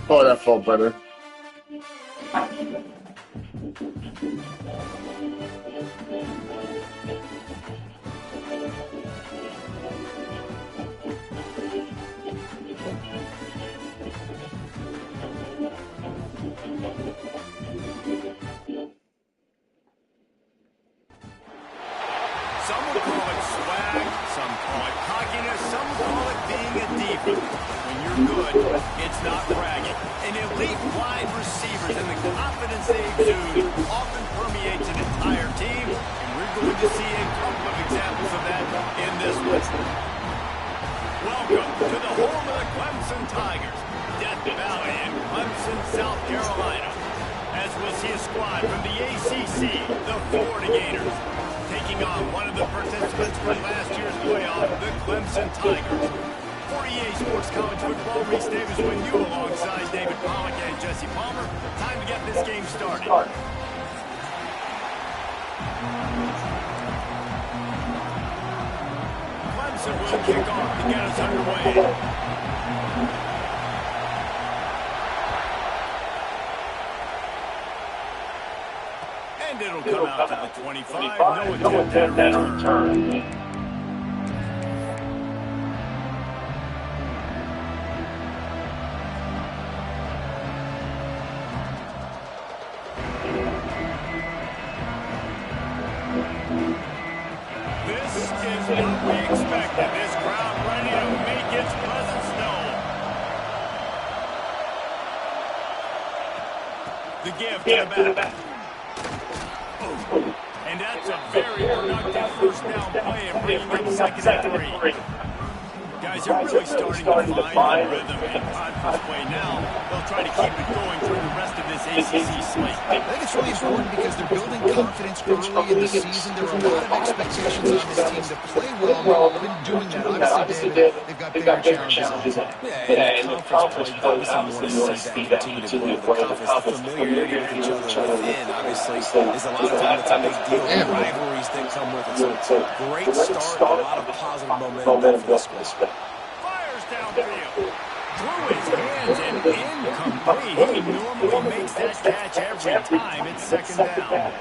Oh, that felt better. Some will call it swag, some call it cockiness, some call it being a diva. When you're good, it's not bragging. An elite wide receivers and the confidence they exude often permeates an entire team, and we're going to see a couple of examples of that in this list. Welcome to the home of the Clemson Tigers, Death Valley in Clemson, South Carolina. As we'll see a squad from the ACC, the Florida Gators, taking on one of the participants from last year's playoff, the Clemson Tigers. For EA Sports College Football, Reese Davis with you alongside David Pollack and Jesse Palmer. Time to get this game started. Clemson will kick off to get us underway. And it'll come out to the 25. No attempt at a return. This is what we expected. This crowd ready to make its presence known. The give to the back. And that's a very productive first down play and bringing up second and 3. Guys, they're really starting to find the rhythm in conference play now. They'll try to keep it going through the rest of this ACC slate. I think it's really important because they're building confidence early in the season. There are a lot of expectations on this team to play well. They've been doing that. Obviously, they've got bigger challenges. Yeah, and the conference play, obviously you want to see that continue to grow the conference. The familiarity with each other within, obviously, is a lot of times it's a big deal. And rivalries that come with it. So great start, a lot of positive momentum for this squad. Fires downfield. Through his hands and incomplete. He normally makes that catch every time. It's second down.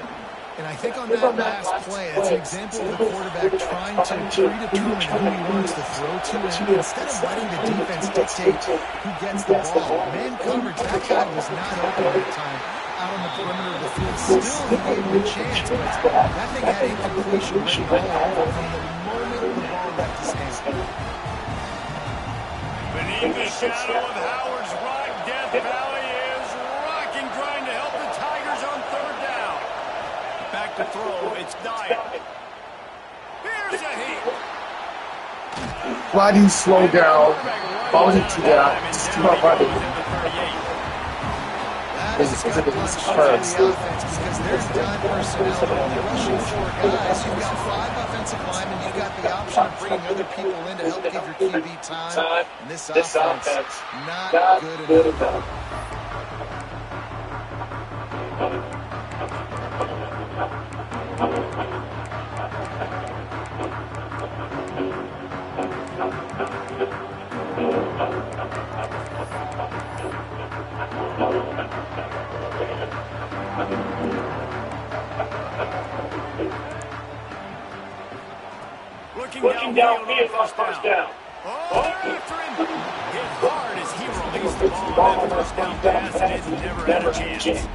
And I think on that last play, it's an example of the quarterback trying to predetermine who he wants to throw to. And instead of letting the defense dictate who gets the ball, man coverage, that guy was not open at the time. Out on the perimeter of the field, still he gave him a chance. But that thing had incompletion written all over from the moment the ball left his hands. Beneath the shadow of Howard's Rock, Death Valley is rocking, trying to help the Tigers on third down. Back to throw, it's Dyer. Here's a heat. Why didn't slow down? Why was it too down? Just too much by the That is a good punch for the offense because there's done personnel only rushing 4 guys. You've got 5 offensive linemen. You've got the option of bringing other people in to help give your QB time. And this offense, not good enough. Looking downfield on first down. Oh, after him. Hit hard as he released the ball on that first down pass, and it never had a chance.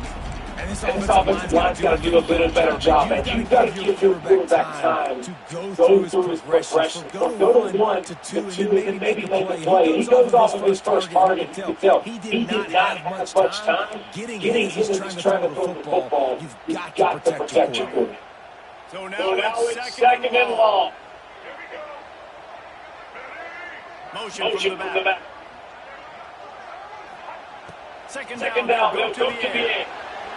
And this And this offensive line's got to do a little better job. And you've got to give your quarterback time to go through his progression. From go to 1 to 2, and maybe make a play. He goes off of his first target. You can tell he did not have much time getting in as he's trying to throw the football. You've got to protect your quarterback. So now it's second and long. Motion from the back. Second down, they'll go to the air.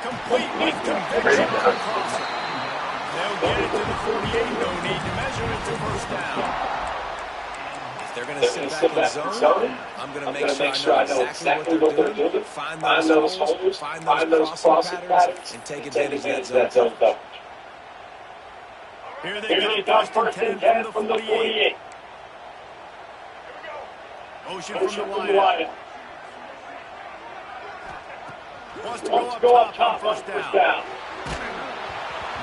Complete with conviction on the crosser. They'll get it to the 48. No need to measure it to first down. If they're going to sit back in zone, I'm going to make sure I know exactly what they're doing. Find those holes, find those crossing patterns, and take advantage of that zone coverage. Here they come, first and 10 from the 48. Motion from the wide. Wants to go up top on first down.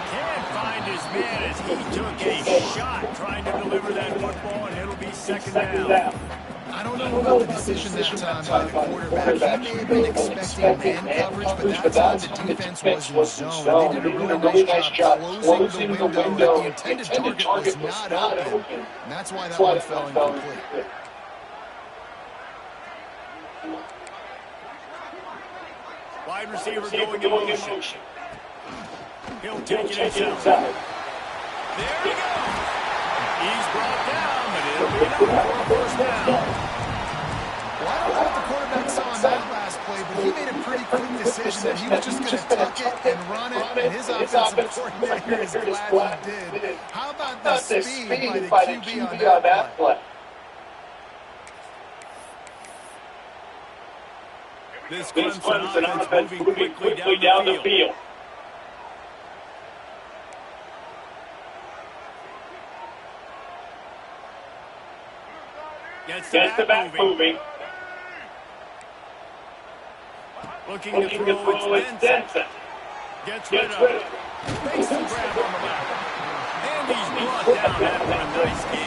Can't find his man as he took a shot trying to deliver that football, and it'll be second down. I don't know about the decision that time by the quarterback. He may have been expecting man coverage, but that time the defense was in zone. They did a really nice job closing the window. The intended target was not open, and that's why that one fell incomplete. Wide receiver going in motion. He'll take it inside. There he goes. He's brought down, but it'll be enough for a first down. Well, I don't know what the quarterback saw on that last play, but he made a pretty quick decision that he was just going to tuck it and run it, and his offensive coordinator is glad he did. How about the speed by the QB on that play? This Clemson offense moving quickly down the field. Gets the back moving. Looking to throw, it's Denson. Gets rid of it. Makes the grab on the back. And he's brought down after a nice game.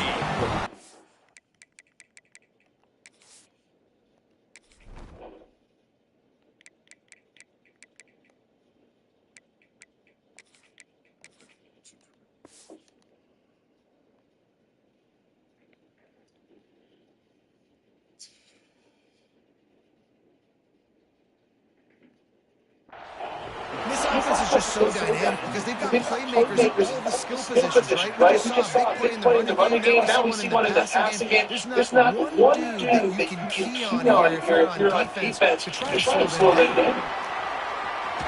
Just so dynamic because they've got playmakers at all the skill positions, right? We just saw a big play in the running game. Now we see one in the passing game. There's not one dude that you can key on here if you're on defense to try to slow them down.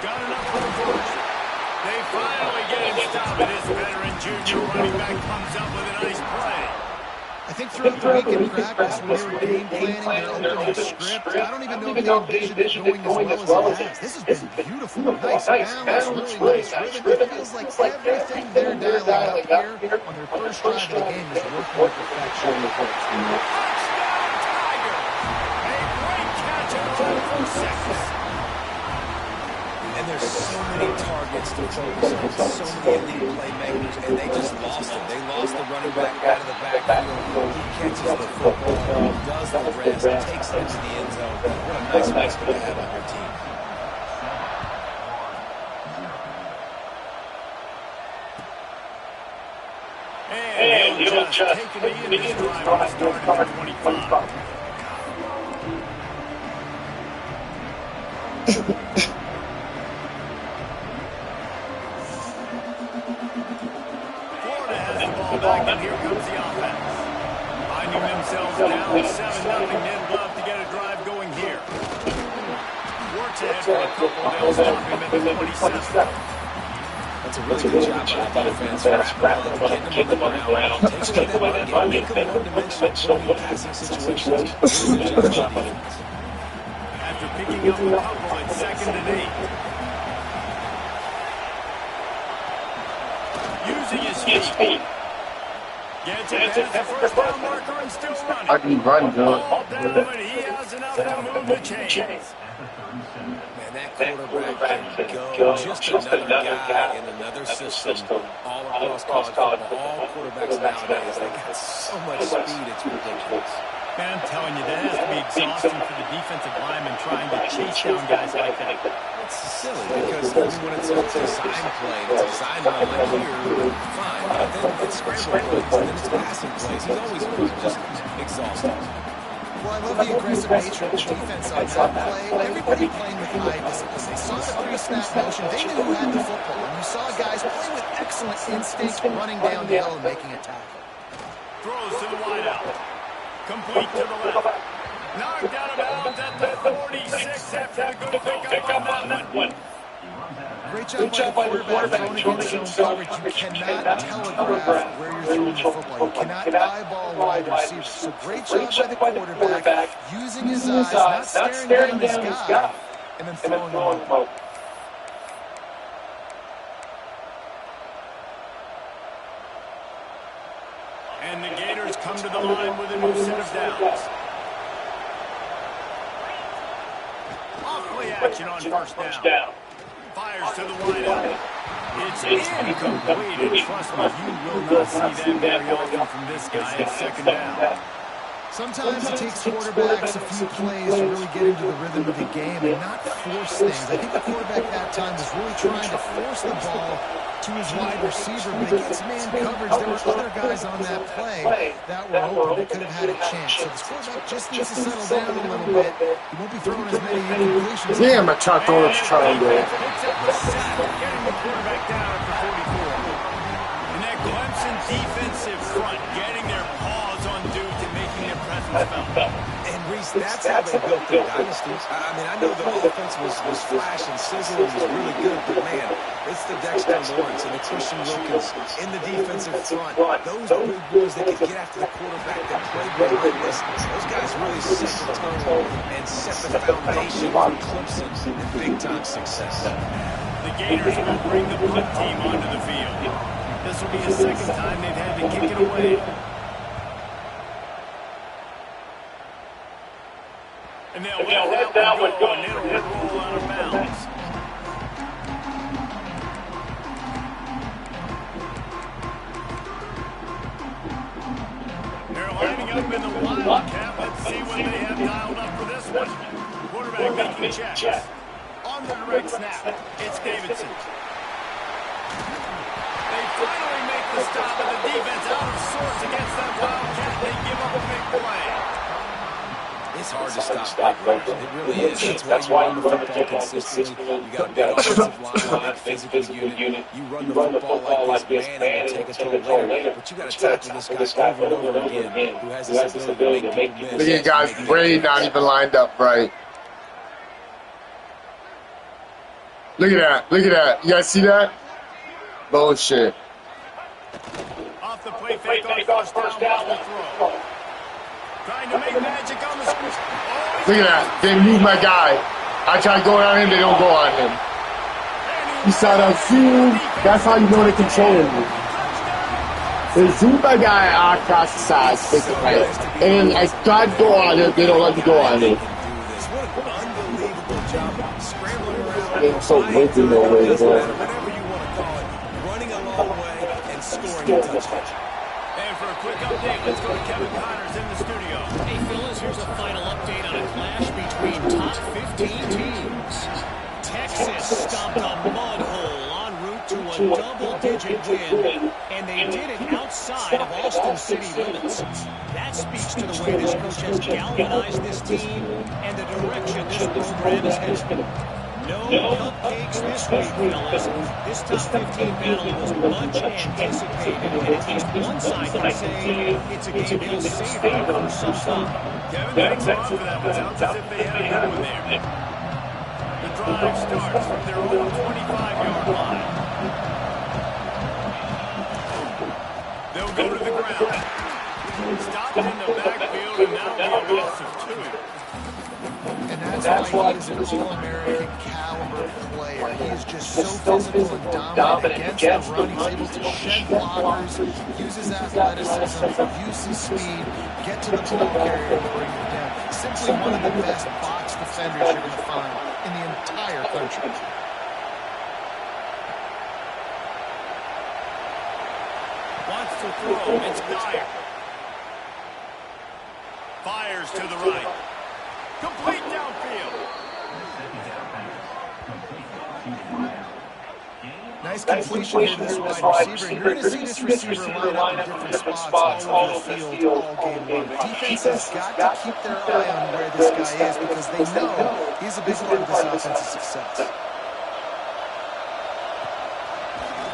Got enough for the push. They finally get him stopped, and his veteran junior running back comes up with a nice play. I think throughout the week in practice, when they were game planning their opening script, I don't even know if they envisioned it going as well as it has. This has been beautiful. Nice balance, really nice rhythm. It feels like everything they're dialing up here on their first drive of the game is working with perfection. Touchdown, Tiger! A great catch and run for 6. And there's so many targets to focus on, so many elite playmakers, and they just lost it. They lost the running back out of the backfield. He catches the football, does the rest, takes it into the end zone. What a nice weapon to have on your team. And he'll just take it in his drive and start at 25. Back, and here comes the offense. Finding themselves down 7-0, they'd love to get a drive going here. Works ahead for a couple, they'll stop him at the 27. That's a really good job by the defense. Getting them on the ground, taking away that run game, make them one-dimensional, putting passing situations. Really good job by the defense. After picking up a couple at 2nd and 8. Using his feet. Gets it past the first down marker and still running. I can run, Ball down, but he has enough to move the chains. Man, that quarterback can go just another guy in another system all across college football. All quarterbacks nowadays, they got so much speed, it's ridiculous. Man, I'm telling you, that has to be exhausting for the defensive lineman trying to chase down guys like that. It's silly because even when it's a design play, it's a design run like here, fine. But then it's scramble plays, and then it's passing plays. He's always just exhausted. Well, I love the aggressive nature of the defense on that play. Everybody playing with eye discipline. They saw the pre-snap motion. They knew who had the football. And you saw guys play with excellent instinct, running downhill and making a tackle. Throws to the wideout. Complete to the left. Knocked out of bounds at the 46 after a good pickup on that one. Great job by the quarterback throwing against zone coverage. You cannot telegraph where you're throwing your football. You cannot eyeball wide receivers. So great job by the quarterback using his eyes, not staring down his guy, and then throwing the ball. And the Gators come to the line with a new set of downs. Off-play action on first down. Fires to the wideout. It's incomplete, and trust me, you will not see that very often from this guy at second down. Sometimes it takes quarterbacks a few plays to really get into the rhythm of the game and not force things. I think the quarterback that time was really trying to force the ball to his wide receiver, but against man coverage, there were other guys on that play that were open that could have had a chance. So this quarterback just needs to settle down a little bit. He won't be throwing as many incompletions. Damn, I tried throwing a triangle. Getting the quarterback down at the 44. And that Clemson defensive front getting their paws on dudes and making their presence felt. And Reese, that's how they built their dynasty. I mean, I know the offense was flash and sizzle and was really good, but man, it's the Dexter Lawrence and the Christian Wilkins in the defensive front. Those big boys that can get after the quarterback, that play behind us, those guys really set the tone and set the foundation for Clemson and big-time success. The Gators will bring the punt team onto the field. This will be the second time they've had to kick it away. And they'll let that one go, and it'll roll out of bounds. They're lining up in the wildcat. Let's see what they have dialed up for this one. Quarterback making checks. On the direct snap, it's Davidson. They finally make the stop, and the defense out of sorts against that wildcat. They give up a big play. It's hard to stop big runners. It really is. That's why you run the football consistently. You got a big offensive line, a big physical unit. You run the football like this man and take control later. But you got to tackle this guy over and over again who has this ability to make people miss. Look at guys, Brady not even lined up right. Look at that. Look at that. You guys see that? Bullshit. Off the play fake on first down the throw. Trying to make magic on the screen. Look at that. They move my guy. I try to go on him, they don't go on him. You saw that zoom? That's how you know they're controlling you. They zoom my guy across the side, basically. And I try to go on him, they don't let me go on him. They're so wicked no way to go. Running a long way and scoring a touchdown. And for a quick update, let's go to Kevin Connors in the studio. Hey, Phyllis, here's a final update on a clash between top 15 teams. Texas stomped a mud hole en route to a double-digit win, and they did it outside of Austin city limits. That speaks to the way this coach has galvanized this team and the direction this program is headed. No cupcakes this week, fellas. This top 15 battle was much anticipated, and at least one side can say it's a game they'll savor for some time. Kevin, thanks a lot for that one. Sounds as if they had a good one there. The drive starts from their own 25-yard line. They'll go to the ground. Stopped in the backfield, and now the loss of 2. And that's why he's an all-American caliber player. He is just so physical and dominant against the run. He's able to shed blockers, use his athleticism, use his speed, get to the ball carrier and bring it down. Simply one of the best box defenders you're going to find. in the entire country. Wants to throw. It's Dyer. Fires to the right. Complete downfield. Nice completion here to this wide receiver. And you're going to see this receiver line up in different spots all over the field all game long. Defense has got to keep their eye on where this guy is because they know he's a big part of this offense's success.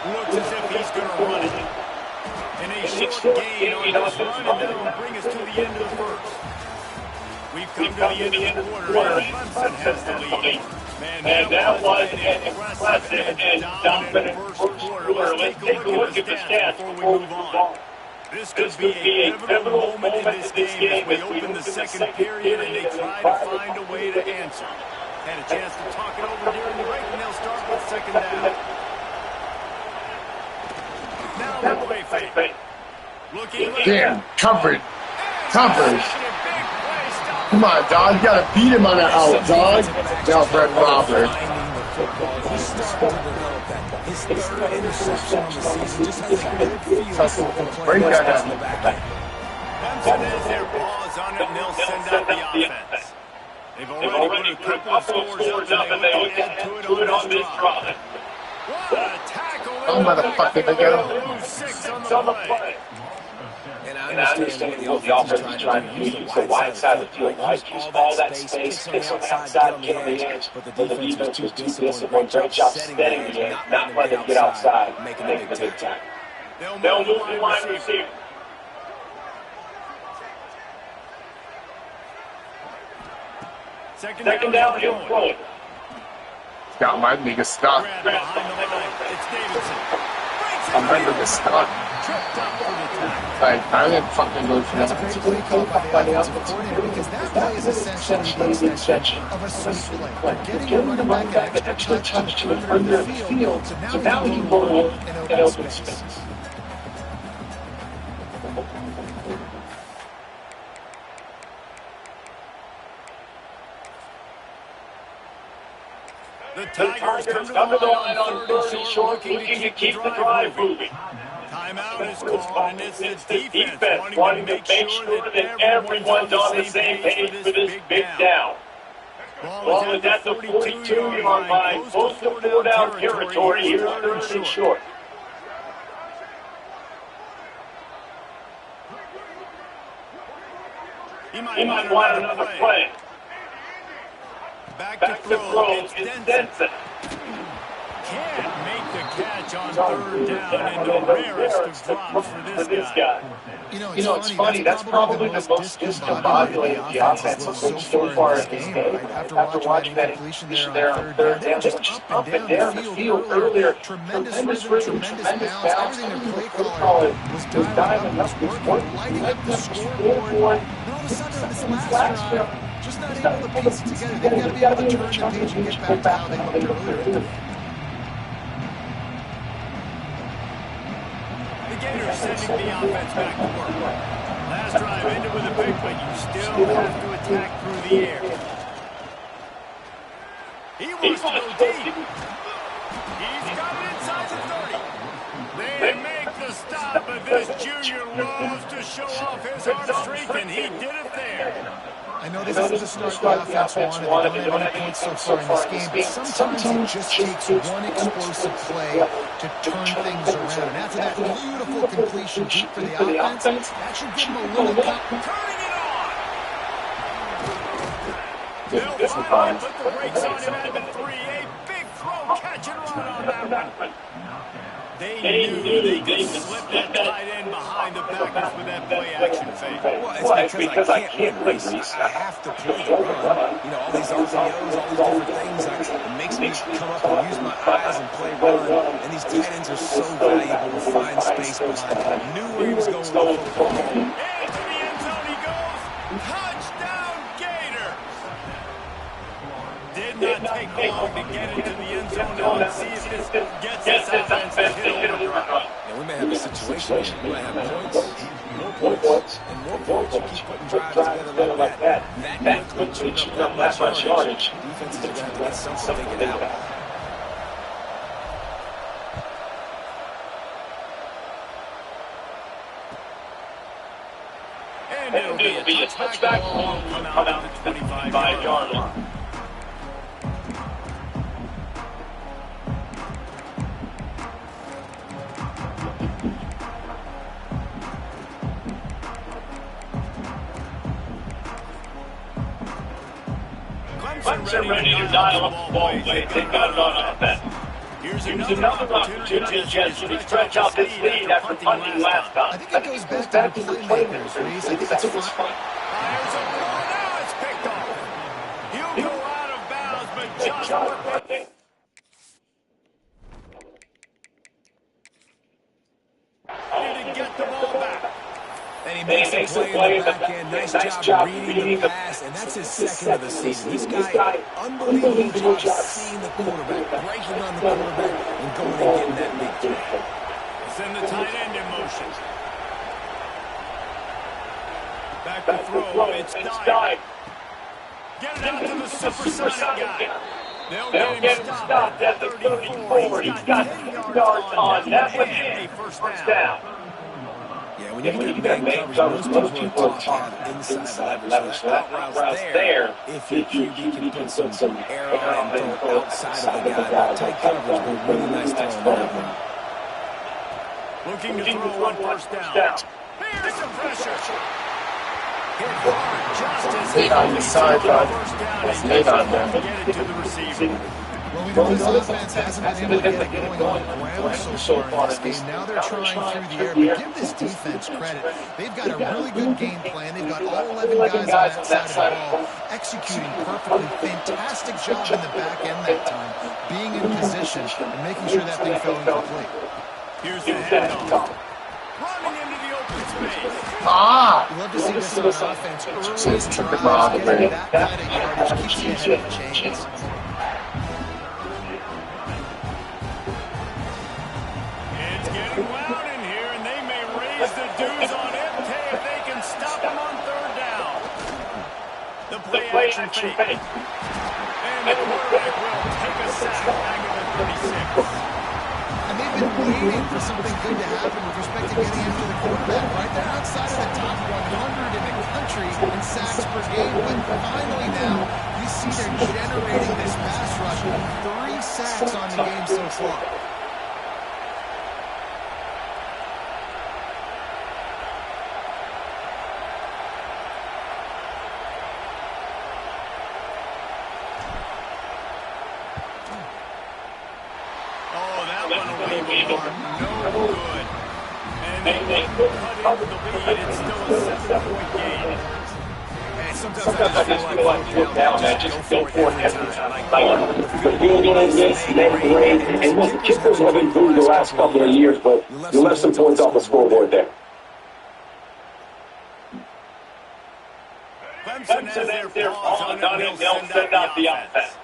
Looks as if he's going to run it. And a short gain on this run, and that will bring us to the end of the first. We've come to the end of the quarter, and Clemson has the lead. Man, that was an impressive and dominant first quarter. Let's take a look at the stats before we move on. This could be a pivotal moment in this game as we open the second period and they try to find a way to answer. Had a chance to talk it over during the break, and they'll start with second down. Now the play fake. Looking Damn, covered. Covered. Come on, dog. You gotta beat him on that out, dog. Now, Brett Robert. His third interception on the season just has a good feel. Break that down. Clemson has their paws on it, and they'll send out the offense. They've already put a couple of scores up, and they look to add to it on this drive. What a tackle! Oh, motherfucker, they go. 6 on the play. And I understand what the offense is trying to do. Use the wide side of the field, right? Use all that space, picks on the outside, get on the edge. But the defense was too disciplined. Great job setting the edge, not letting them get outside, making a big tackle. They'll move the wide receiver. Second down, he'll throw it. Got my nigga stuck. Behind the line, it's Davidson. I'm ready to start. Like, I didn't fucking go for That's a that. great play call by the offensive coordinator because that play is essentially the extension of a sweep play. Getting your running back an extra touch to the perimeter of the field, so now he can roll in open space. The Tigers come to the line on third and short, looking to keep the drive moving. Timeout is called, and it's the defense wanting to make sure that everyone's on the same page for this big down. Ball is at the 42-yard line, close to 4-down territory here, third and short. He might want another play. Back to throw, it's Denson. Can't make the catch on third down, and the rarest of drops for this guy. You know, it's funny. That's probably the most discombobulated the offense so far in this game. After watching that incompletion there on third down, just up and down the field earlier. Tremendous rhythm, tremendous bounce. Everything their play caller was dialing up, was working, lighting up the scoreboard. And all of a sudden, this last drive, just not able to piece it together. They've got to be able to turn the page and get back to how they looked earlier. Gators sending the offense back to work. Last drive ended with a pick, but you still have to attack through the air. He wants to go deep. He's got it inside the 30. They make the stop, but this junior loves to show off his arm streak, and he did it there. I know this is the start the offense wanted. They don't have any points so far in this game, but sometimes it just takes one explosive play to turn things around. And after that beautiful completion deep for the offense, that should give them a little cup. Turning it on! They'll finally put the brakes on him at the 3. A big throw, catch and run on that one. They knew they could slip that tight end behind the backers with that play-action fake. Well, it's because I can't win, Reese. I have to play the run. You know, all these RPOs, all these different things, it makes me come up and use my eyes and play run. And these tight ends are so valuable to find space behind. Knew where he was going with the football. Into the end zone he goes. Touchdown, Gator. Did not take long to get into the end zone. Now let's see if this gets this offense to hit overdrive. And we may have a situation where we might have points, more points. And more points, you keep putting drives together like that. That quickly cheating up that much yardage. Defenses are going to have to get something figured out. And it'll be a touchback ball come out to the 25-yard line. Clemson ready to dial up the ball. They've got it on offense. Here's another opportunity to stretch out this lead after punting last time. I think it goes back to the playmakers, Reese. I think it's fun. Fires a ball. Now it's picked off. He'll go out of bounds, but just perfect. To get the ball back. And he makes a play in the back end. Nice job reading the pass, and that's his second of the season. This guy, unbelievable job seeing the quarterback, breaking on the quarterback, and going and getting that big play. Send the tight end in motion. Back to throw. It's Dye. Get it out to the supersonic guy. They'll get him stopped at the 34. He's got 10 yards on that one. First down. Yeah, when you get man coverage, most people are talking inside leverage. So that route there, if your QB can put some air on and throw outside of the guy, but tight coverage, but really nice throw on that one. Looking to throw on first down. Here's some pressure. Hit hard just as he on the sideline. That's late on there. Get it to the receiver. Well, we know this offense hasn't been able to get it going on the ground so far in this game. Now they're trying through the air, but give this defense credit. They've got a really good game plan. They've got all 11 guys on that side of the ball, executing perfectly. Fantastic job in the back end that time, being in position and making sure that thing fell incomplete. Here's the handoff. Running into the open space. You love to see this on offense. Early drives, getting that kind of yardage keeps you ahead of the chains. It's getting loud in here, and they may raise the dues on MK if they can stop him on third down. The play action fake. And the quarterback will take a sack back at the 36. And they've been waiting for something good to happen with respect to getting after the quarterback, right? They're outside of the top 100 in the country in sacks per game, but finally now you see they're generating this pass rush. 3 sacks on the game so far. No good. And they cut into the lead. It's still a 7-point game. And sometimes I just feel like fourth down, man. Just go for it every time. Like, the field goal is this, and then great. And look, the kickers have been good the last couple of years, but you left some points off the scoreboard there. Clemson has their paws on it. They'll send out the offense.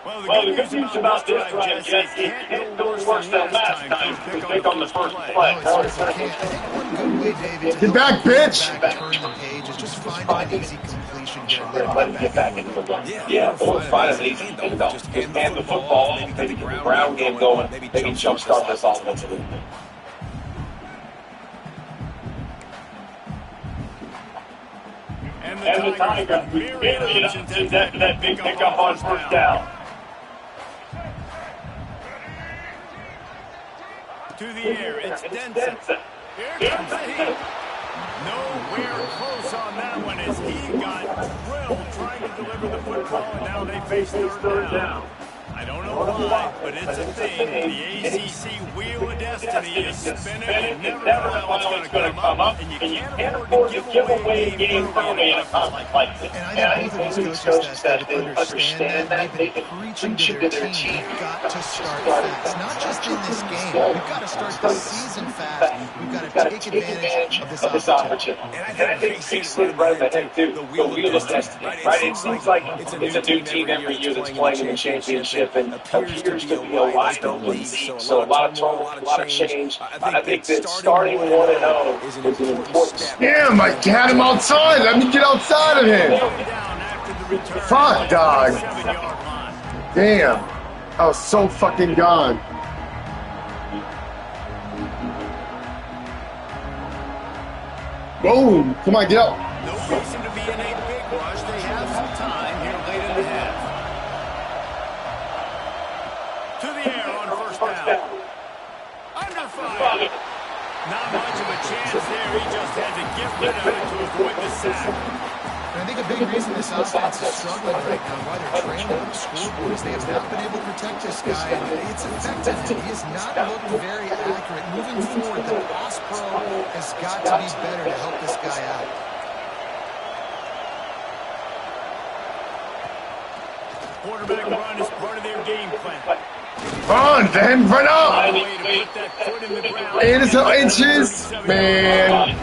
Well, the good news about this drive, Jesse, it can't go worse than last time to pick on the first play. No, it certainly can't. I think one good way, David, to Get back, bitch! turn the page is just find an easy completion, Get back into the run. Yeah, or find an easy handoff. Just hand the football, maybe get the ground game going, maybe jumpstart this offensively. And the Tigers with myriad options after that big pickup on first down. To the air, it's Denson. Here comes the heat. Nowhere close on that one as he got drilled trying to deliver the football, and now they face third down. I don't know why, but it's a thing. The ACC wheel of destiny is spinning. You never know what's going to come up, and you can't afford to give away a game early in a conference like this. And I think both of these coaches that they understand that. They've been preaching to their team, we've got to start fast. Not just in this game. We've got to start the season fast. We've got to take advantage of this opportunity. And I think Six is right ahead, too. The wheel of destiny, right? It seems like it's a new team every year that's playing in the championship and appears to wide open league, so a lot of turmoil, a lot of change. I think that starting 1-0 is an important step. Damn, I had him outside. Let me get outside of him. Fuck, dog. Damn. I was so fucking gone. Boom. Come on, get up. No reason to be in a big rush. They have some time here late in the half. To the air on first down. Under fire. Not much of a chance there. He just had to get rid of it to avoid the sack. And I think a big reason this offense is struggling right now, why they're trailing on the scoreboard, is they have not been able to protect this guy, and it's affected him. He has not looked very accurate. Moving forward, the pass pro has got to be better to help this guy out. Quarterback run is part of their game plan. Run, then run up. 8 inches, man.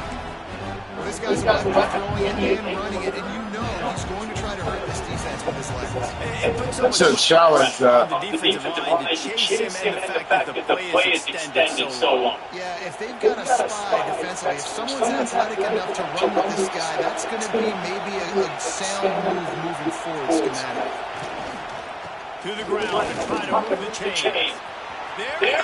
This guy's about to throwing it and running it, and you know he's going to try to hurt this defense with his legs. Should challenge the defensive line to chase him and the fact that the play is extended so long. Yeah, if they've got a spy defensively, if someone's athletic enough to run with this guy, that's going to be maybe a sound move moving forward schematic. To the ground and try to move the chains. There he goes.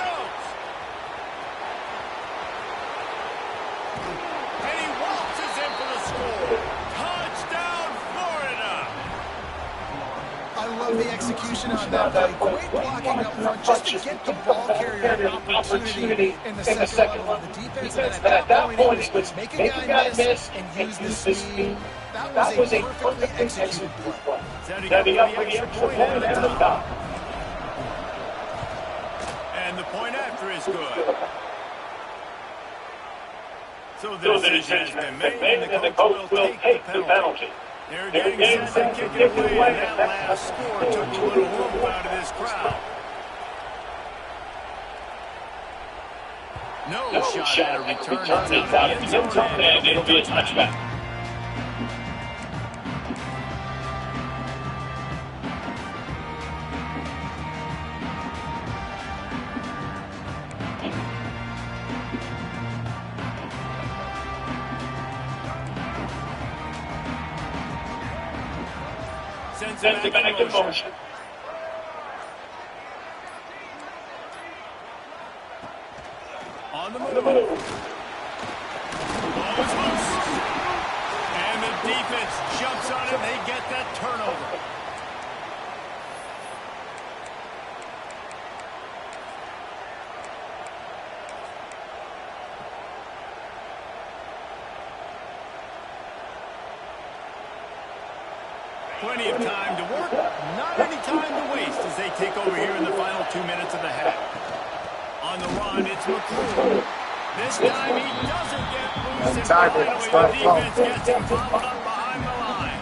I love the execution on that play. Great blocking up front just to get the ball carrier an opportunity in the second level of the defense. And at that point, it was make a guy miss and use the speed. That was a perfectly executed play. Setting up for the extra point at the top. And the point after is good. So the decision has been made, and the coach will take the penalty. They're getting set to kick it away, and that last score took a little room out of this crowd. No shot at a return. It's out of the end zone, and it'll be a touchback. Sends it back in motion. On the move. Ball is loose. And the defense jumps on it. They get that turnover. Plenty of time to work, not any time to waste as they take over here in the final 2 minutes of the half. On the run, it's McCool. This time he doesn't get loose, and finally the defense gets him bottled up behind the line.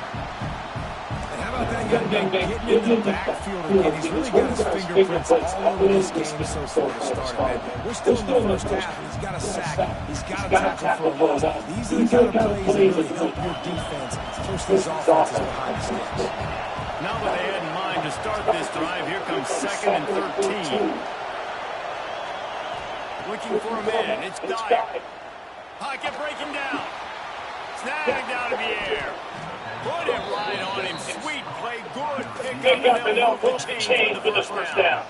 And how about that young man getting in the backfield again? He's really got his fingerprints all over this game so far to start, man. We're still in the first half, and he's got a sack. He's got a tackle for a loss. These are the kind of plays that really help your defense push these offenses behind the sticks. Now what they had in mind to start this drive, here comes 2nd and 13. Looking for a man, it's Dyer. Pocket breaking down. Snagged out of the air. Put him right on him. Sweet play, good pick up, and they'll move the chain for the first down.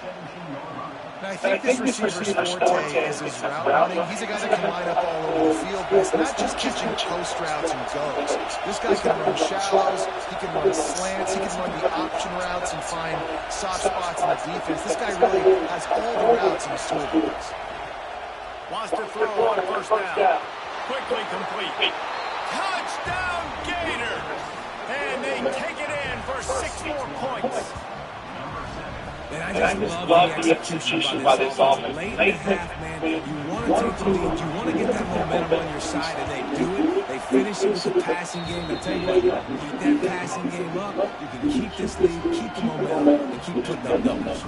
And I think this receiver's forte is his route running. He's a guy that can line up all over the field, but it's not just catching post routes and goes. This guy can run shallows, he can run slants, he can run the option routes and find soft spots in the defense. This guy really has all the routes in his toolbox. Wants to throw on first down. Quickly complete. Touchdown Gators! And they take it in for 6 more points. And I just love the execution by this offense. Late in the half, man, you want to take the lead, you want to get that momentum on your side, and they do it. They finish it with the passing game. I tell you what, you keep that passing game up, you can keep this lead, keep the momentum, and keep putting up numbers.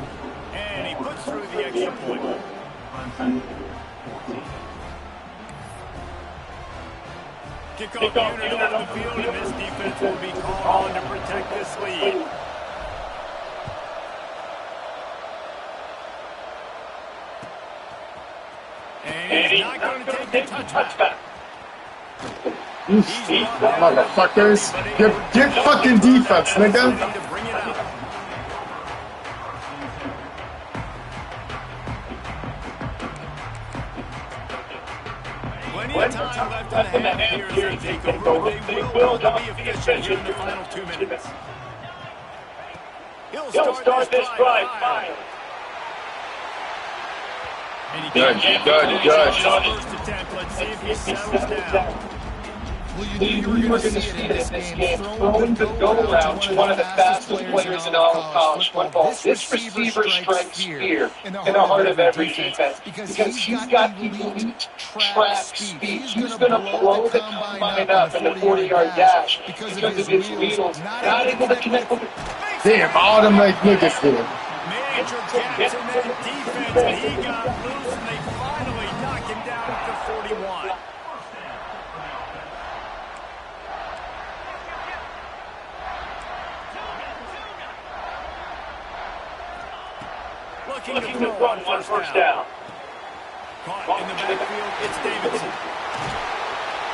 And he puts through the extra point. Kickoff unit on the field, and this defense will be called on to protect this lead. he's not going to take the touchback. You motherfuckers. Get fucking defense, nigga. Plenty of time left in the half here as they take over. They will be efficient in the final 2 minutes. He'll start this drive fine. Good. First attempt. Let's see if he settles down. Well, you were going to see it in this game. Throwing the go around to one of the fastest players in all of college football. This receiver strikes fear in the heart of every defense because he's got elite track speed. He's going to blow the combine up in the 40-yard dash because of his wheels. Not able to connect with the... Damn, all them like niggas here. Major gaps in that defense, and he got loose, and they finally knock him down at the 41. Looking to run one first down. Caught in the backfield, it's Davidson.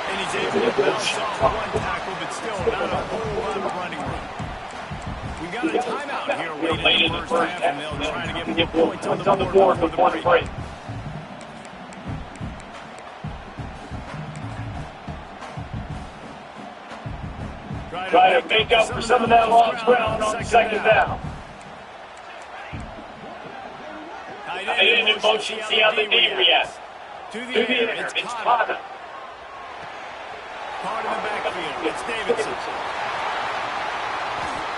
And he's able to bounce off one tackle, but still not a whole lot of running room. We've got a timeout here late in the first half, and they'll try to get more points on the board before the break. Try to make up for some of that lost ground on second down. Tight end in motion, see how the knee reacts. To the air, it's Cotter. Caught in the backfield, it's Davidson.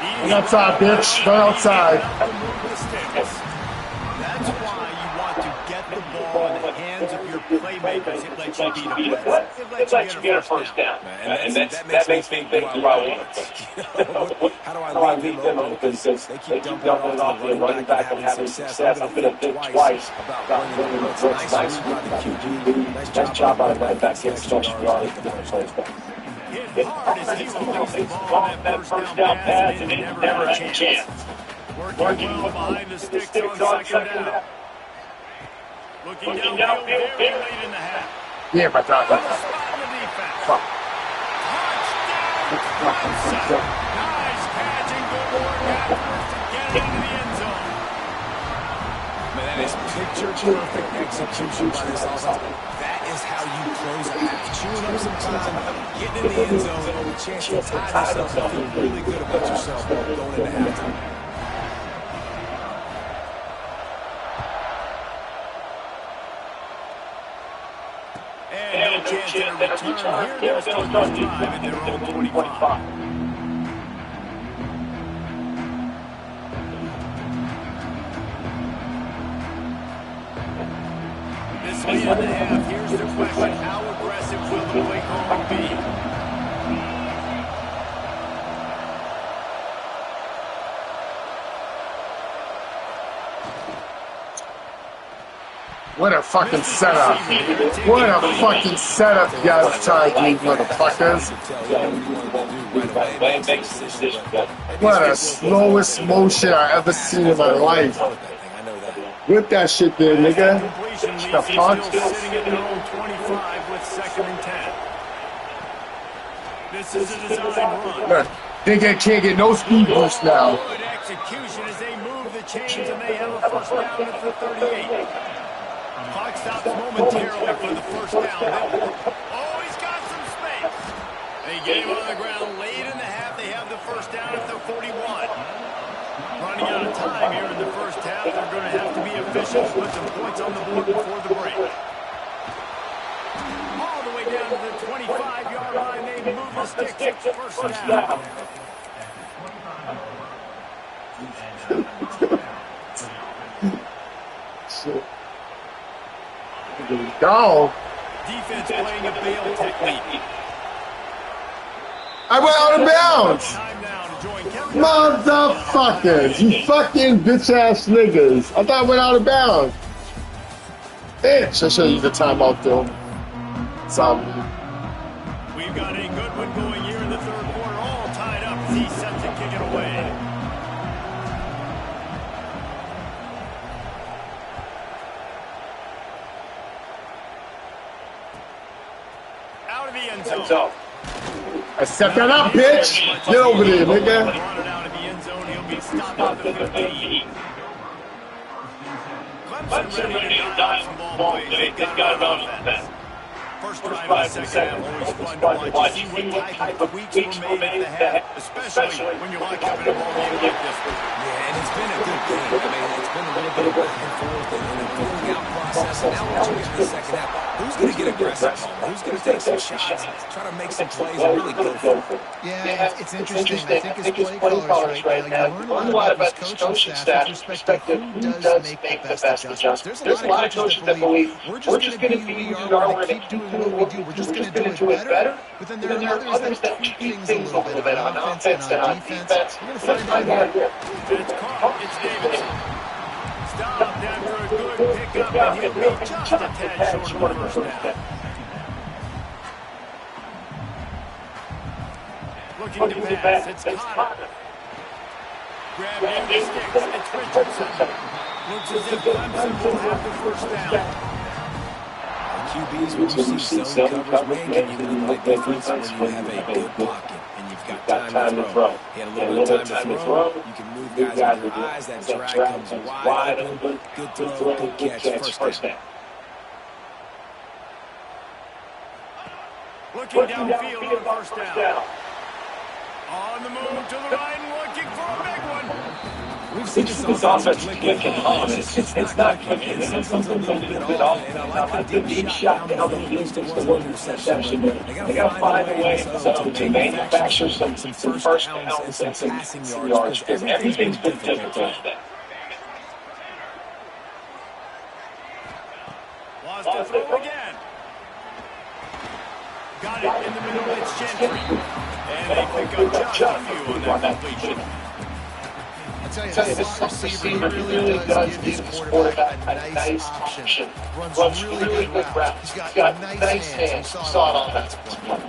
Go outside, bitch. Go outside. That's why you want to get the ball in the hands of your playmakers. It lets you beat a blitz. It lets you get a first down. And that makes me think about it. How do I leave them open? Because they keep dumping off to the running back and having success. I'm going to think twice about running the blitz. Nice move by the QB. Nice job by the right back. Gets extra yards for the first down. Hit hard as he released the ball on that first down pass, and it never had a chance. Working well behind the sticks on second down. Looking downfield very late in the half. Yeah, but Spot in the defense. fuck. Touchdown. Nice catch and good work afterwards to get it into the end zone. Man, that is picture-perfect execution by this offense. That is how you close a half. Chewing up some time, getting in the end zone, and a chance to tie this up and feel really good about yourself going into halftime. And no chance at a return. Here they'll start this drive at their own 25. This late in the half, here's the question. How aggressive will the play calling be? What a fucking setup. What a fucking setup you guys tried to do, motherfuckers. What the slowest motion I ever seen in my life. Whip that shit there, nigga. The fuck? Sitting at their own 25 with 2nd and 10. This is a design run. Nigga can't get no speed boost now. Good execution as they move the chains, and they have a first down at the 38. Clock stops momentarily for the first down. Oh, he's got some space. They get him on the ground late in the half. They have the first down at the 41. Running out of time here in the first half. They're going to have to be efficient and put some points on the board before the break. All the way down to the 25-yard line. They move the sticks. First down. Shit. Go. Defense playing a bail technique. I went out of bounds. Motherfuckers. You fucking bitch-ass niggas. I thought I went out of bounds. Bitch. I show you the timeout, though. Zombie. We've got a good one going here in the third quarter. All tied up as he sets it, kick it away. the end zone. Set that up, bitch. Get over there, nigga. Brought it out of the end zone. He'll be stopped at the 15. Clemson ready to dial some ball plays. They've got it on offense. First drive of the second half, always fun to watch. You see what type of tweaks were made at the half, especially when you're like having a ball game like this one. Yeah, and it's been a good game. I mean, it's been a little bit of back and forth and a feeling out process. And now what you get in the second half, who's going to get aggressive? Who's going to take some shots, try to make some plays and really go for it? Yeah, it's interesting. I think his play callers right now, you learn a lot about his coaching staff with respect to who does make the best adjustments. There's a lot of coaches that believe we're just going to be who we are, we're going to keep doing what we do. We're just going to do it better. But then there are others that tweak things a little bit on offense and on defense. We're going to find out here. It's caught. It's Davidson. Stopped after a good pickup, and he'll be just a tad short of the first down. Looking to pass. It's Connor. Grabbed in the sticks. It's Richardson. Looks as if Clemson will have the first down. QBs, when you see zone coverage, man, can you really make difference when you have a good pocket and you've got time to throw. He had a little bit of time to throw. You can move guys with your eyes. That drag comes wide open. Good throw, good catch, first down. Looking downfield on first down. On the move to the right and looking for a big one. We've seen this offense click and hum. It's not clicking. Something's a little bit off. And I like the deep shot down the field to one interception. They got to find a way to manufacture some first downs and some passing yards because everything's been difficult. Wants to throw again. Got it in the middle. It's Gentry. And they pick up just a few on that completion. I tell you, this slot receiver really does give his quarterback a nice option. Runs really good routes. He's got nice hands. You saw it on that play.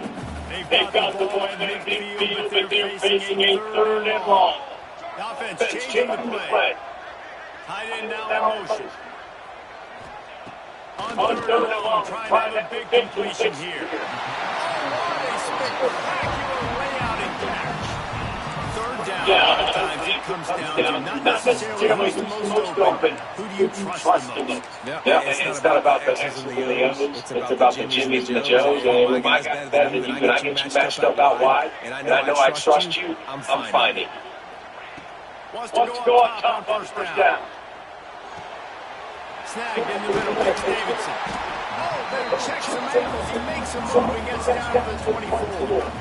They've got the ball in the midfield, but they're facing a third and long. The offense changing the play. Tight end now in motion. On third and long, trying to have a big completion here. Oh, what a spectacular layout and catch. Third down, a lot of times it comes down to not necessarily who's the most open. Who do you trust the most? Yeah, it's not about the X's and the O's. It's about the Jimmys and the Joes. And my guy's better than you, and I get you matched up out wide. And I know I trust you. I'm finding. Wants to go on top on first down. Snagged in the middle. It's Davidson. Oh, they checks him ankles. He makes a move and gets down to the 24.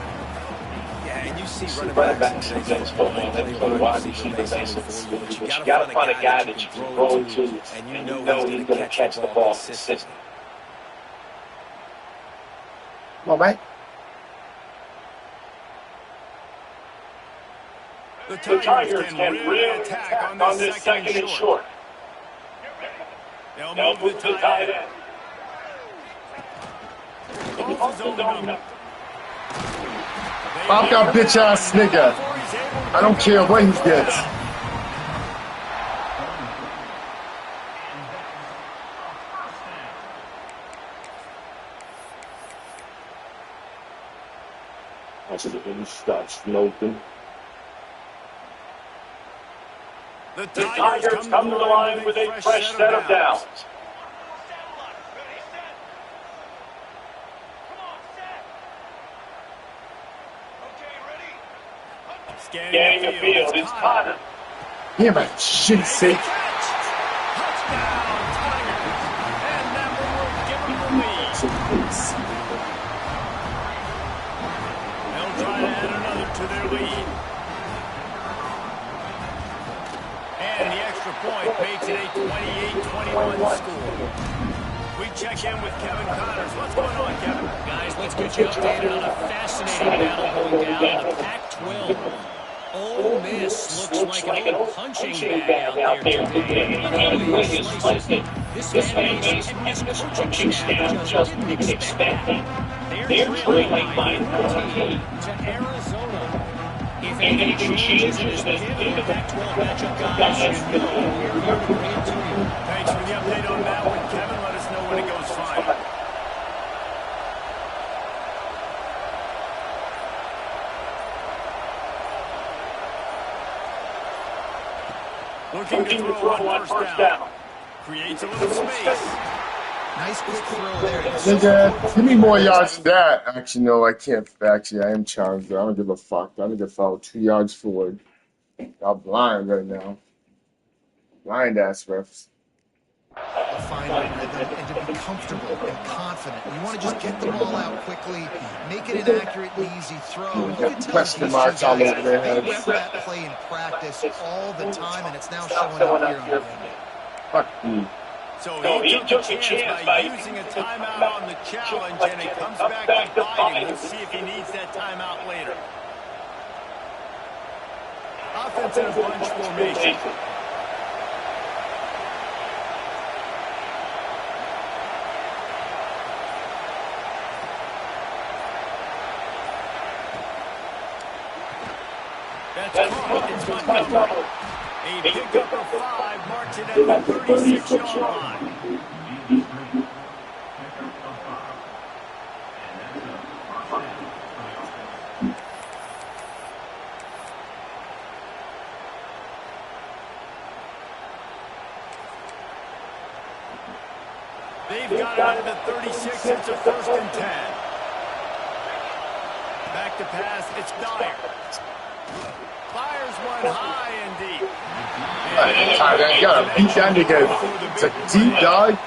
Yeah, and you see running backs in today's football, they wide receivers answer for you. But you got to find a guy that you can throw to, and you know he's going to catch the ball consistently. Come on, man. The Tigers can really attack on this second and short. They'll move the tight end. Calls his own number. Pop that bitch ass nigga. I don't care what he gets. I should have been start smoking. The Tigers come to the line with a fresh set of downs. Scanning the field, it's Connor. Yeah, man, shit's sake. Touchdown, Tigers. And that one will give them the lead. They'll try to add another to their lead. And the extra point makes it a 28-21 score. We check in with Kevin Connors. What's going on, Kevin? Guys, let's get you updated on a fascinating battle going down in the Pac-12. Ole Miss looks like an old punching bag out there today. Really slicing. This fan base and coaching staff just didn't expect that. They're trailing by 13 to Arizona. If anything changes in this pivotal Pac-12 matchup, guys, you know we're here to bring it to you. Thanks for the update on that one, Kevin. Let us know when it goes final. to throw on first down. Creates a little space. Nice quick throw there. Nigga, give me more yards than that. Actually, no, I can't. Actually, I am challenged. I don't give a fuck. I need to follow 2 yards forward. I'm blind right now. Blind ass refs. Find a rhythm and to be comfortable and confident. You want to just get the ball out quickly, make it an accurate and easy throw. You can tell Question these marks two all guys, over their they heads. rep that play in practice all the time, and it's now showing up here on the game. Fuck you. So he took a chance by using a timeout on the challenge, and it comes back to bite him. We'll see if he needs that timeout later. Offense in a bunch formation. That's caught. It's Montgomery. A pickup of 5 marks it at the 36-yard line. They've got it out of the 36. It's a 1st and 10. Back to pass. It's Dyer. Fires one high and deep. You gotta beat that nigga. It's a deep dog.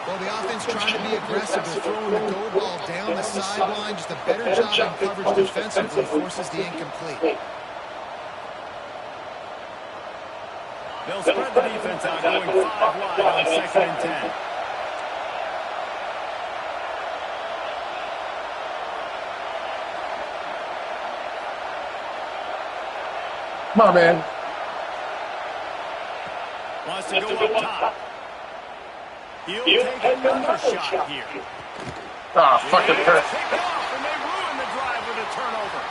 Well, the offense trying to be aggressive. They're throwing the go ball down the sideline. Just a better job in coverage defensively forces the incomplete. They'll spread the defense out, going 5 wide on 2nd and 10. Come on, man. Wants to go up top. He'll take another shot here. Ah, fucking hurt. Picked off, and they ruin the drive with a turnover.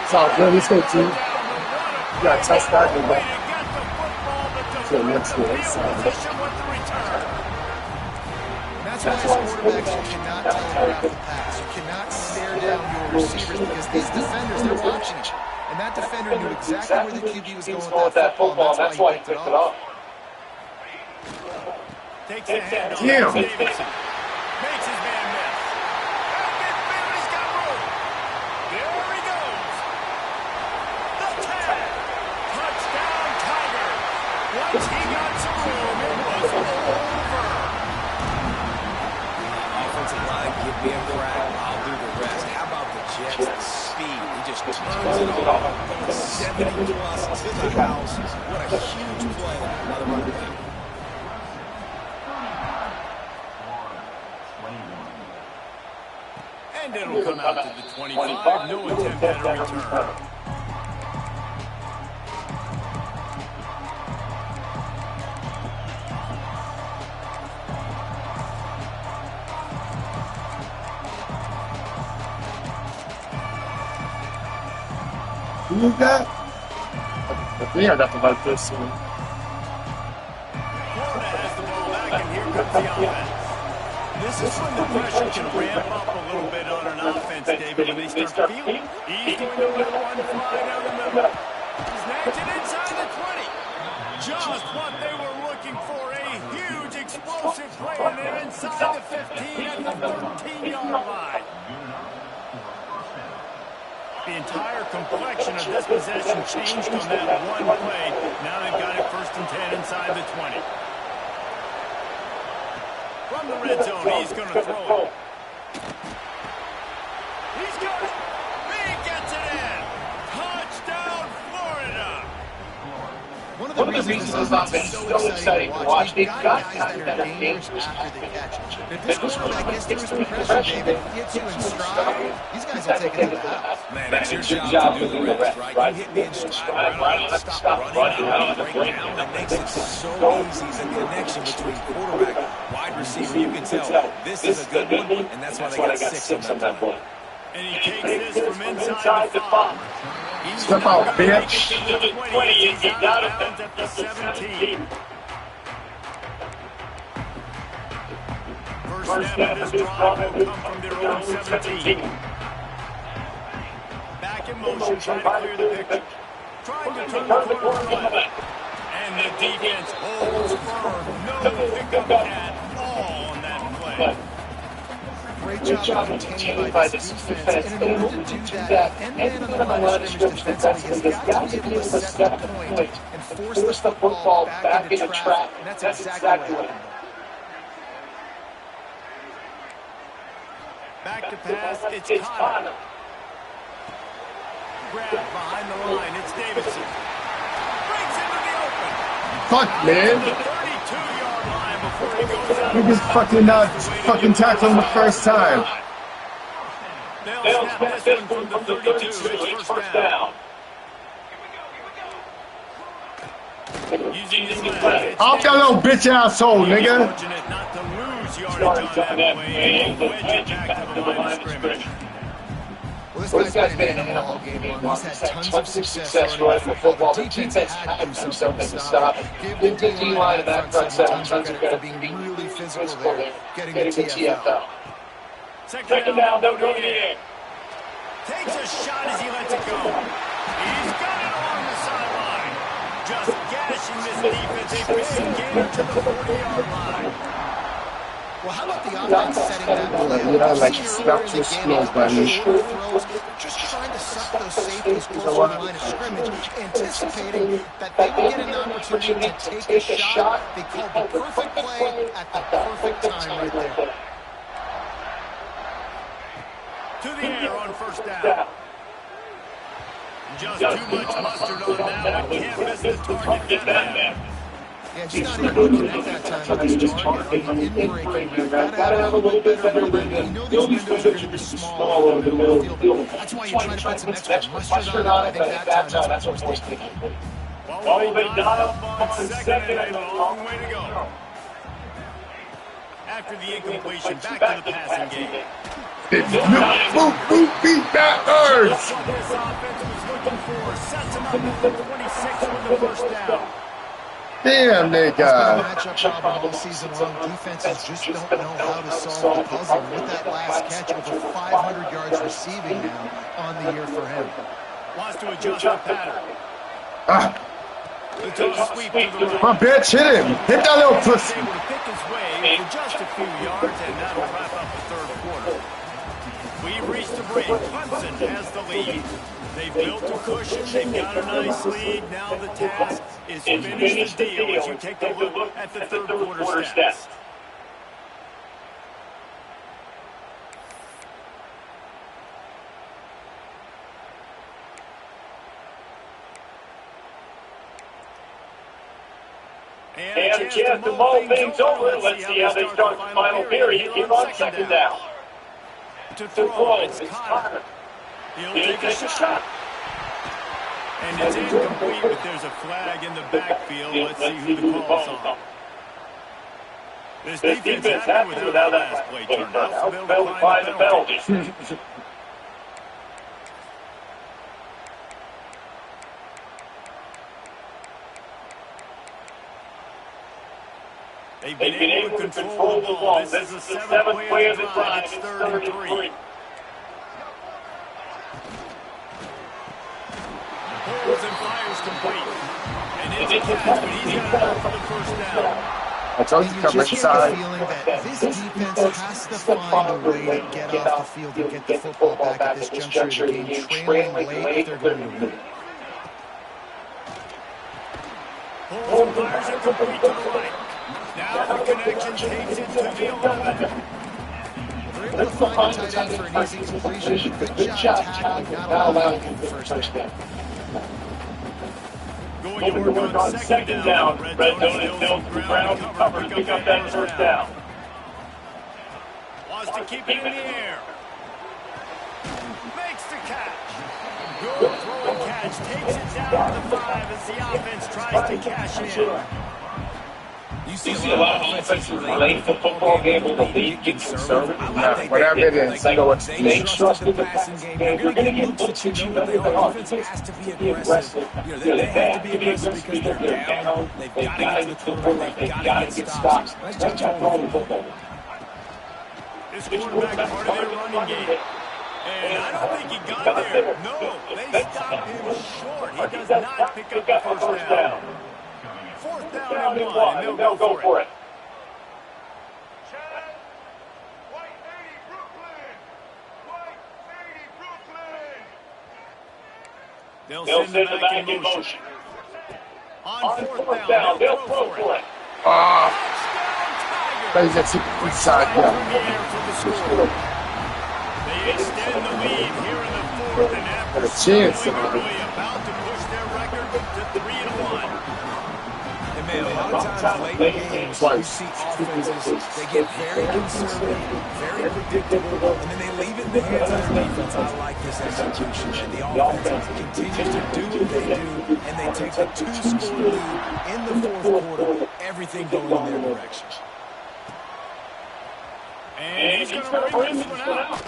It's all good. Let's go, team. You gotta test that. Way to get the football, but So let's go. position with the return. That's why as quarterbacks you cannot telegraph the pass. You cannot stare down your receivers because these defenders, they're watching you. And that defender knew exactly where the QB was going with that football, and that's why he picked it off. Takes the hand on Damn. Davidson. Makes his man miss. And McMillan's got room. There he goes. The tag. Touchdown, Tiger. Once he got some room, it was over. Offensive line, give me a crack. I'll do the rest. How about the Jets? The speed. He just turns it on. 70 plus to the house. What a huge play by the running back. And it'll come out to the 25. No attempt at a return. Who is that? I think I got the right person. Florida has the ball back, and here comes the offense. This is when the pressure can ramp up a little bit on an offense, David, when they start feeling. He's going to let one fly down the middle. He's named it inside the 20. Just what they were looking for, a huge explosive play, and they're inside the 15 at the 13-yard line. The entire complexion of this possession changed on that one play. Now they've got it 1st and 10 inside the 20. From the red zone, he's going to throw it. He's got it. He gets it in. Touchdown, Florida. One of the reasons this offense is so exciting to watch, they've got guys that are dangerous after the catch. If this quarterback gets through some pressure, David, gets you in stride, these guys will take it to the house. Man, it's your job to do the rest, right? You hit me in stride, right? I don't stop running. I don't break down. That makes it so easy. The connection between quarterback, wide receiver, you can tell this is a good one, and that's why they got 6 on that play. And he takes this from inside the 5. Step out, bitch. He's out of bounds at the 17. First snap of this drive will come from their own 17. Back in motion, trying to clear the picture. trying to turn the corner right. And the defense holds firm. No pickup at all on that play. Great job maintained by this defense. And in order to do that, the end man on the line of scrimmage defensively has got to be able to set the point and force the football back into traffic. And that's exactly what happened. Back to pass, it's Connor. Grab behind the line, it's Davidson. Breaks into the open. Fuck, man. The 32-yard line before he goes out. You just fucking not fucking tackle him the first time. They'll snap this one from the 32. It's first down. Using his leg. Off that little bitch asshole, nigga. Fortunate not to lose yardage on that play and wedge it back to the line of scrimmage. Well, this guy's been in an all game long. He's had tons of success running the football. The defense had to do something to stop it. Give the D-line and that front seven tons of credit for being really physical there, getting the TFL. Second down, don't go in the air. Takes a shot as he lets it go. He's got it along the sideline. Just gashing this defense. A big gainer to the 40-yard line. Well, how about the offense setting that play? You know, like stop too slow, buddy. Just trying to suck those safeties close to the line of scrimmage, anticipating that they would get an opportunity to take a shot. They called the perfect play at the perfect time right there. To the air on first down. Just too much mustard on that one. Can't miss the target. Get that man. Yeah, just not able to connect that time with his target on the in-breaking. Got to have a little bit better rhythm. You know these windows are going to be small over the middle of the field. That's why you're trying to put some extra mustard on it. I think that time that's what we're thinking. Well, they've been dialed on second and a long way to go. After the incompletion, back to the passing game. Boot, beat that earth. That's what this offense was looking for. Sets him up at the 26 with the first down. Damn, nigga. Matchup problem all season long. Defenses just don't know how to solve the puzzle. With that last catch, over 500 yards receiving now on the year for him. Wants to adjust the pattern. The toss sweep to the right. My bitch, hit him. Hit that little pussy. Able to pick his way for just a few yards, and that'll wrap up the third quarter. We've reached the break. Clemson has the lead. They've built a cushion. They've got a nice lead. Now the task is finish the deal as you take a look at the third quarter stats. And a chance to mull things over. Let's see how they start the final period here on second down. To throw, it's Connor. He'll take a shot. And it's incomplete, but there's a flag in the backfield. Let's see who the call's on. This defense happy with how that last play turned out. So they'll find the penalty. They've been able to control the ball. This is the seventh play of the drive. It's 3rd and 3. Holds and fires complete. And it's a catch, but he's got enough for the first down. I told you to come Just inside. get the feeling that this defense has to find a way to get off the field and get the football back at this juncture of the game, trailing late if they're going to win. Holds and fires it complete to the right. Now the connection takes it to the 11. They're able to find a tight end for an easy completion. Good job tackling, not allowing him the first down. Going to work on second down. Red zone is still ground cover. Pick up that first down. Wants to keep it in the air. Makes the catch. Good throw and catch. Takes it down to the 5 as the offense tries to cash in. You see a lot of offenses late the football game when the league gets conservative. Whatever it is, They know it's they trust in the passing game. You're going to get looks that you know they are. Defense has to be aggressive. They have to be aggressive because they're down. They've got to get to the quarterback. They've got to get stops. That's just how the football. This quarterback part of their running game. And I don't think he got there. No, they stopped him short. He does not pick up the first down. 4th down and 1, and they'll go for it. They'll send it back in motion. On 4th down, they'll throw for it. Guys, that's inside. They extend the lead here in the 4th, and after chance, early, about to push their record to 3-1. And man, a lot of times late in games, you see offenses, they get very conservative, very predictable, and then they leave it in the hands of their defense. I like this execution. And the offense continues to do what they do, and they take the 2-score lead in the 4th quarter, everything going in their direction. And he's going to bring this one out.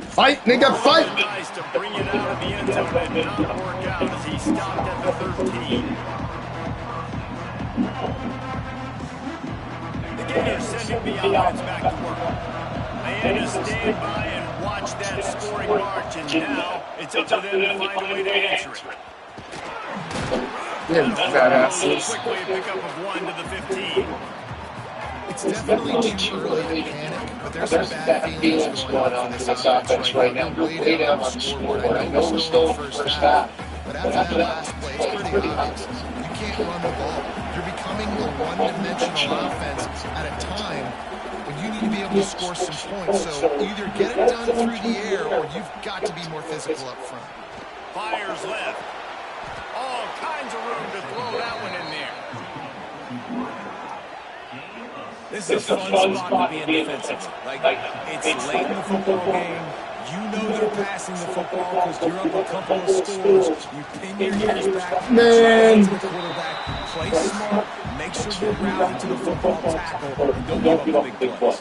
Fight, nigga, fight! Nice to bring it out of the end zone and not work out as he stopped at the 13. The Gators sending the offense back to work. They had to stand by and watch that scoring march, and now it's up to them to find a way to answer it. Yeah, badasses. Quickly a pickup of 1 to the 15. It's definitely too early to panic, but there's some bad feelings going on for this offense right now. Way down on the scoreboard. I know we're still in the first half, but after that last play, it's pretty obvious. You can't run the ball. You're becoming a one-dimensional offense at a time when you need to be able to score some points. So either get it done through the air, or you've got to be more physical up front. Fires left. All kinds of room to throw that one in there. This is a fun spot to be in defensively. Like, it's late in the football game. You know they're passing the football because you're up a couple of scores. You pin your ears back. Man. To the quarterback. Play smart. Make sure you're routed to the football tackle. And don't give up the big plays.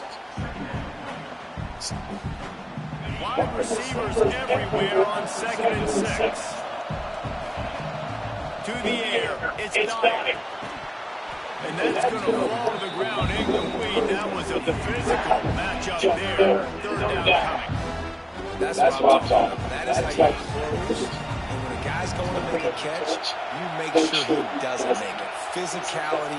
Wide receivers everywhere on 2nd and 6. To the air. It's Dyer. And that's going to fall to the ground incomplete. That was a physical matchup there. 3rd down coming. That's what I'm talking about. That is how you close. And when a guy's going to make a catch, you make sure he doesn't make it. Physicality,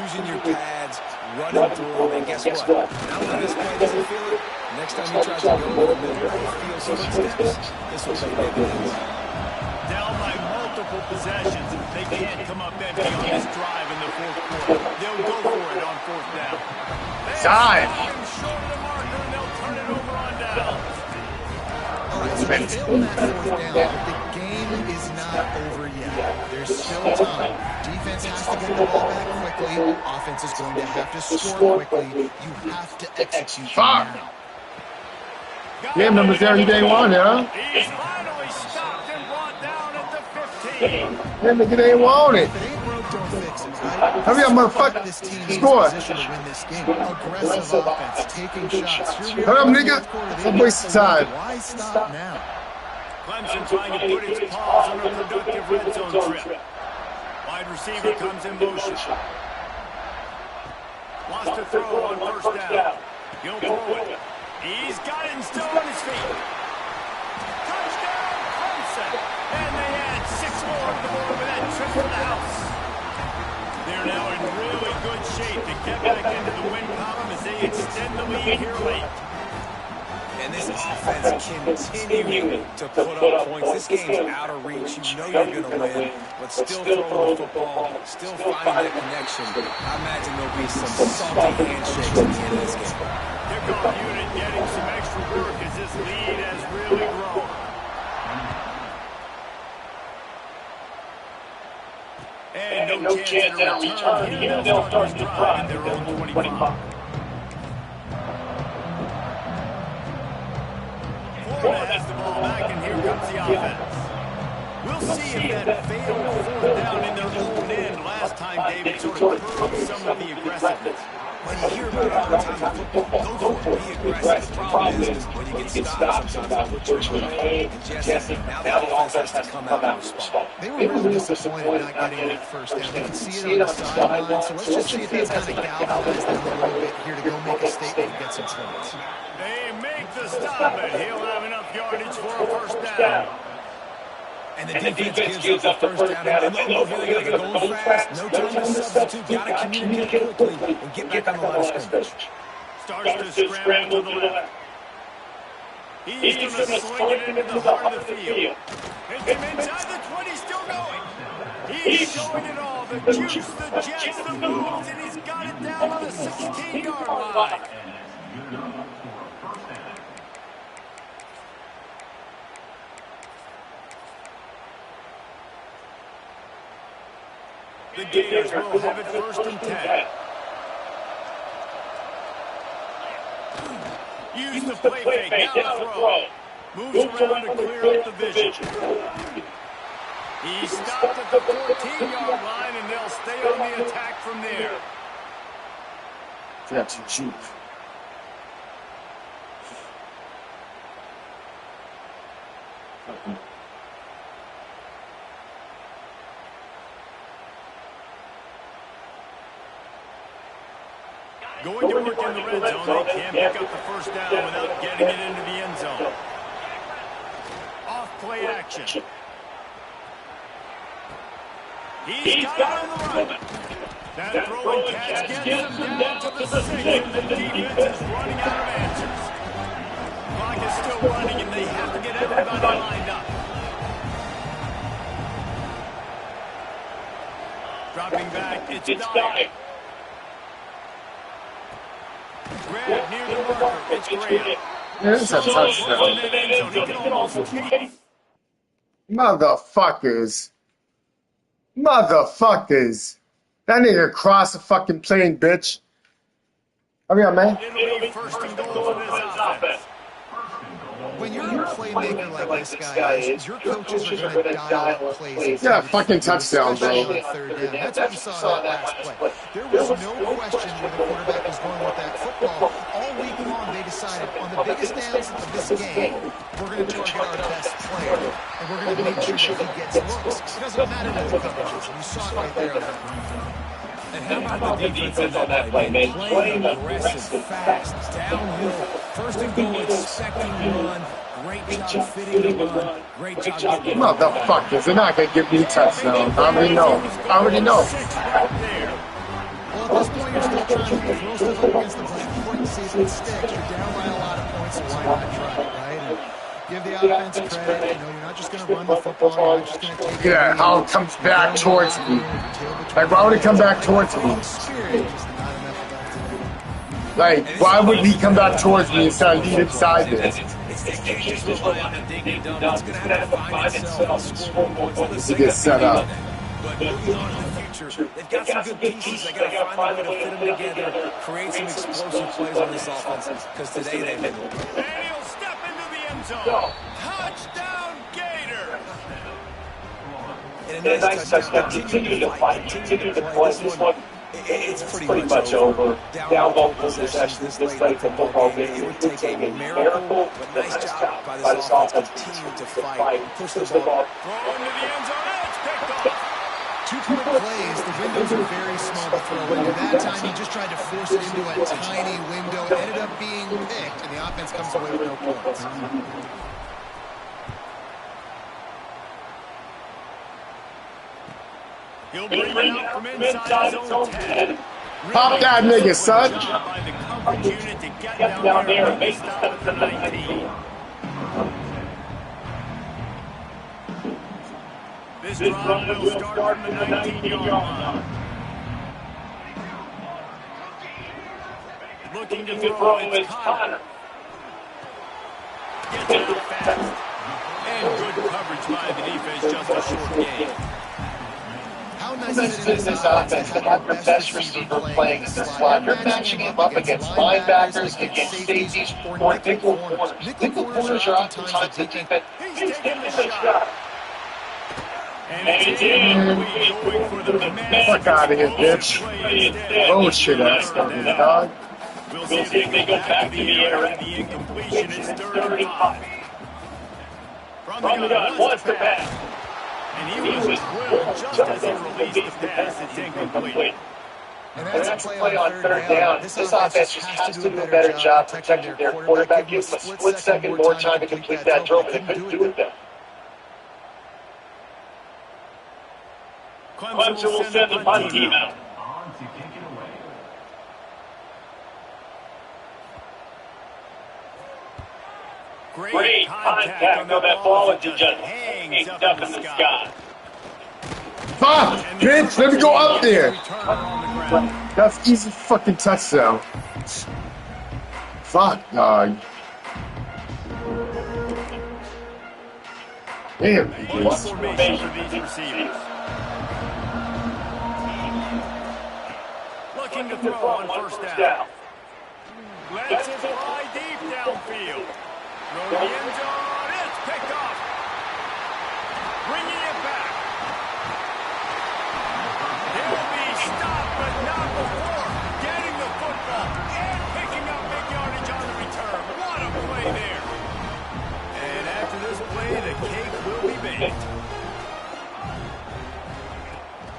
using your pads, running through them. And guess what? Now when this play doesn't feel it, next time he tries to go over the middle, he feels footsteps. This will pay dividends. Down by multiple possessions. They can't come up empty on this drive in the 4th quarter. They'll go for it on 4th down. Dive. Short of the marker, and they'll turn it over on down. All right, so they're still on that 4th down, but the game is not over yet. There's still time. Defense has to get the ball back quickly. Offense is going to have to score quickly. You have to execute now. Game numbers there in day 1, huh? He's finally stopped and brought down at the 15. That nigga ain't want it. If it ain't broke, don't fix it, right? Hurry up, motherfucker. This team needs Score. position to win this game. Aggressive offense, taking shots. Here we Hurry up, are in the nigga. fourth quarter. They Don't need waste to time. Why stop now? Clemson trying to put its paws on a productive red zone trip. Wide receiver comes in motion. Wants to throw on 1st down. He'll throw it. He's got it and still on his feet. Touchdown, Clemson. And they add 6 more to the board with that trip to the house. They're now in really good shape to get back into the win column as they extend the lead here late. And this offense continuing to put up points. This game's out of reach. You know you're going to win, but still throwing the football, still finding that connection. I imagine there'll be some salty handshakes at the end of this game. Kickoff unit getting some extra work as this lead has really grown. And no chance at a return. Here they'll start to drive at their own 25. Florida has the ball back, and here comes the offense. We'll see if that failed 4th down in their own end last time, David, sort of curbed some of the aggressiveness. When you hear about it all the time in football, go for it, be aggressive. The problem is when you get stopped, sometimes they put you away. And Jesse, now the offense has to come out and respond. They were really disappointed not getting that 1st down. You can see it on the sideline, so let's just see if that's kind of galvanized them a little bit here to go make a statement and get some points. They make the to stop it. He'll have enough yardage for a first down. And the defense gives up the first down. And look, here they go. They're going fast. No time to substitute. Got to communicate quickly and get back on the line of scrimmage. Starts to scramble to the left. He's going to sling it into the heart of the field. It's him inside the 20, still going. He's showing it all. The juice, the jets, the moves, and he's got it down on the 16-yard line. The Gators will have it first and 10. Use the play fake, now the throw. Moves around to clear up the vision. He stopped at the 14-yard line, and they'll stay on the attack from there. That's a juke. Going to work in the red zone, they can't pick up the first down without getting it into the end zone. Off play action. He's got it on the run. That throw and catch gets him down to the 6, and the defense is running out of answers. Clock is still running, and they have to get everybody lined up. Dropping back, it's Dyer. Grab near the marker, it's Graham. There's a touchdown. Motherfuckers. Motherfuckers. That nigga crossed the fucking plane, bitch. Hurry up, man. It'll be first and goal for this offense. When you're a playmaker like this guy is, your coaches are going to dial up plays. Yeah, fucking touchdown, bro. That's what we saw that last play. There was no question where the quarterback was going with that football. All week long, they decided on the biggest downs of this game, we're going to target our best player, and we're going to make sure that he gets looks. It doesn't matter what the coverage is. You saw it right there on that play. And how about the defense on that play, man? Playing aggressive, fast, downhill. First and goal, expecting run. Great job fitting the run. Great job getting Motherfuckers, they're not going to give me a touchdown. I already know. I already know. Well, at this point, you're still trying to throw stuff up against the backboard and see if it sticks. You're down by a lot of points, so why not try it, right? And give the offense credit. You know, you're not just going to run the football. You're not just going to take it. Yeah, how it comes back towards me. Like, why would it come back towards me? Like, why would he come back towards me instead of lead inside this? They can't just rely on the ding and dunk. It's going to have to find itself on scoreboards. To get set up. But moving on in the future, they've got some good pieces. They got to find a way to fit them together, create some explosive plays on this offense, because today they've been. And he'll step into the end zone. Touchdown, Gator! And a nice touchdown. Continue to fight. Continue to play. This one, it's pretty much over. Down multiple possessions this late in the football game. It would take a miracle, but nice job by this offense. Continue to fight, push the ball. Throw into the end zone, and it's picked off. 2-point plays, the windows are very small to throw into. That time, he just tried to force it into a tiny window. It ended up being picked, and the offense comes away with no points. He'll bring it out from inside his own 10. Pop that nigga, son. By the coverage unit to get down there and make stop at the 19. This drive will start from the 19-yard line. Looking to throw, it's Connor. Gets it out fast. And good coverage by the defense, just a short gain. How nice is it in this offense to have your best receiver playing in this slot? You're matching him up against linebackers, against safeties, or nickel corners. Nickel corners are oftentimes the defense. He's taking the shot. And it's going for the Fuck out of here, bitch. Bullshit ass fucking dog. We'll see if they go back to the air and the incompletion is 35. From the gun, wants the pass. And he was as well just as he released the pass. It's incomplete. And that's a play on third down. This offense just has to do a better job protecting their quarterback. Give them a split second more time to complete that throw, but they couldn't do it, though. Clemson will send the punt team out. Great contact on that ball. It just hangs up in the sky. Fuck, bitch, let me go up there. That's easy fucking touchdown. Fuck, dog. Damn, Formation for these receivers. Looking to throw on first down. Let's it fly deep downfield. Throw the end zone. It's picked off. Bringing it back. He'll be stopped, but not before getting the football and picking up big yardage on the return. What a play there. And after this play, the cake will be baked.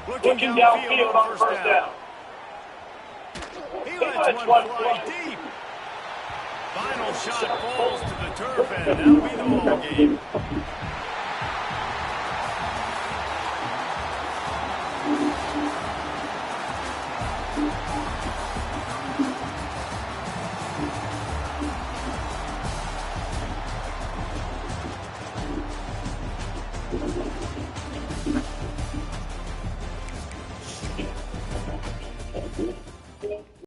Looking downfield on first down. He lets one fly deep. Final shot falls to the turf, and that'll be the ball game.